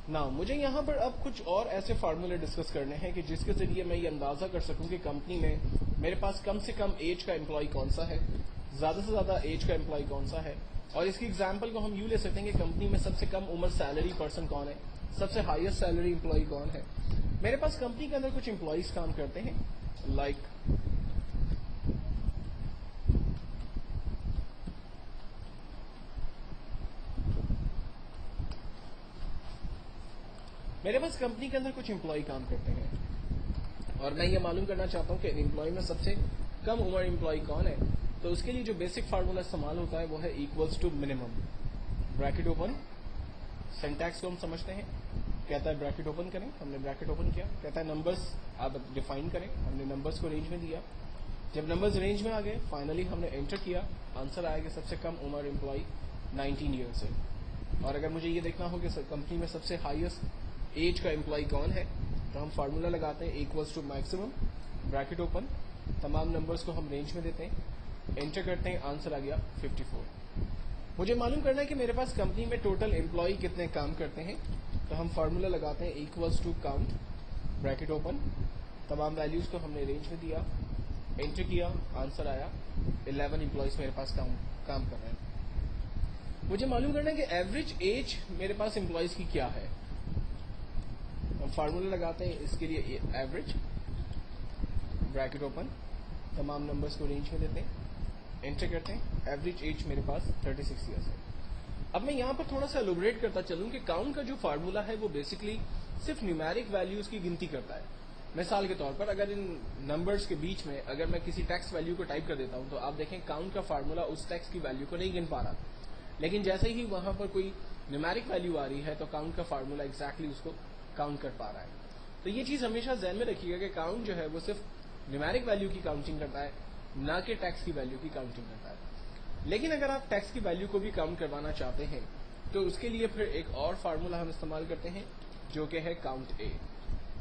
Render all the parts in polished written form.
ना मुझे यहाँ पर अब कुछ और ऐसे फार्मूले डिस्कस करने हैं कि जिसके जरिए मैं ये अंदाजा कर सकूं कि कंपनी में मेरे पास कम से कम एज का एम्प्लॉय कौन सा है, ज्यादा से ज्यादा एज का एम्प्लॉय कौन सा है। और इसकी एग्जाम्पल को हम यूं ले सकते हैं कि कंपनी में सबसे कम उम्र सैलरी पर्सन कौन है, सबसे हाईएस्ट सैलरी एम्प्लॉय कौन है। मेरे पास कंपनी के अंदर कुछ एम्प्लॉयज काम करते हैं, लाइक मेरे पास कंपनी के अंदर कुछ एम्प्लॉय काम करते हैं और मैं ये मालूम करना चाहता हूँ कि एम्प्लॉय में सबसे कम उम्र एम्प्लॉय कौन है। तो उसके लिए जो बेसिक फार्मूला इस्तेमाल होता है वो है equals to minimum, bracket open. Syntax को हम समझते हैं, कहता है ब्रैकेट ओपन करें, हमने ब्रैकेट ओपन किया। कहता है नंबर्स आप डिफाइन करें, हमने नंबर्स को रेंज में दिया। जब नंबर्स रेंज में आ गए फाइनली हमने एंटर किया, आंसर आया कि सबसे कम उम्र एम्प्लॉय 19 ईयर्स है। और अगर मुझे ये देखना हो कि कंपनी में सबसे हाईएस्ट एज का एम्प्लॉय कौन है तो हम फार्मूला लगाते हैं equals to maximum, bracket open, तमाम नंबर्स को हम रेंज में देते हैं, एंटर करते हैं, आंसर आ गया 54। मुझे मालूम करना है कि मेरे पास कंपनी में टोटल एम्प्लॉय कितने काम करते हैं तो हम फार्मूला लगाते हैं equals to count, bracket open, तमाम वैल्यूज को हमने रेंज में दिया, एंटर किया, आंसर आया 11 एम्प्लॉयज मेरे पास काम कर रहे हैं। मुझे मालूम करना है कि एवरेज एज मेरे पास एम्प्लॉयज की क्या है। हम फार्मूला लगाते हैं इसके लिए एवरेज, ब्रैकेट ओपन, तमाम नंबर्स को रेंज में देते हैं, एंटर करते हैं, एवरेज एज मेरे पास 36 ईयर्स है। अब मैं यहाँ पर थोड़ा सा एलोबरेट करता चलूं कि काउंट का जो फार्मूला है वो बेसिकली सिर्फ न्यूमेरिक वैल्यूज की गिनती करता है। मिसाल के तौर पर अगर इन नंबर्स के बीच में अगर मैं किसी टेक्स्ट वैल्यू को टाइप कर देता हूं तो आप देखें काउंट का फार्मूला उस टेक्स्ट की वैल्यू को नहीं गिन पा रहा, लेकिन जैसे ही वहां पर कोई न्यूमेरिक वैल्यू आ रही है तो काउंट का फार्मूला एग्जैक्टली उसको काउंट कर पा रहा है। तो ये चीज हमेशा ध्यान में रखिएगा कि काउंट जो है वो सिर्फ न्यूमेरिक वैल्यू की काउंटिंग करता है, ना कि टेक्स्ट की वैल्यू की काउंटिंग करता है। लेकिन अगर आप टेक्स्ट की वैल्यू को भी काउंट करवाना चाहते हैं तो उसके लिए फिर एक और फार्मूला हम इस्तेमाल करते हैं जो कि है काउंट ए।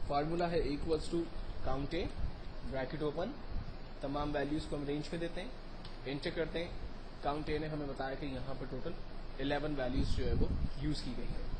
फार्मूला है equals to count A, bracket open, तमाम वैल्यूज को हम रेंज में देते हैं, एंटर करते हैं, काउंट ए ने हमें बताया कि यहाँ पर टोटल 11 वैल्यूज जो है वो यूज की गई है।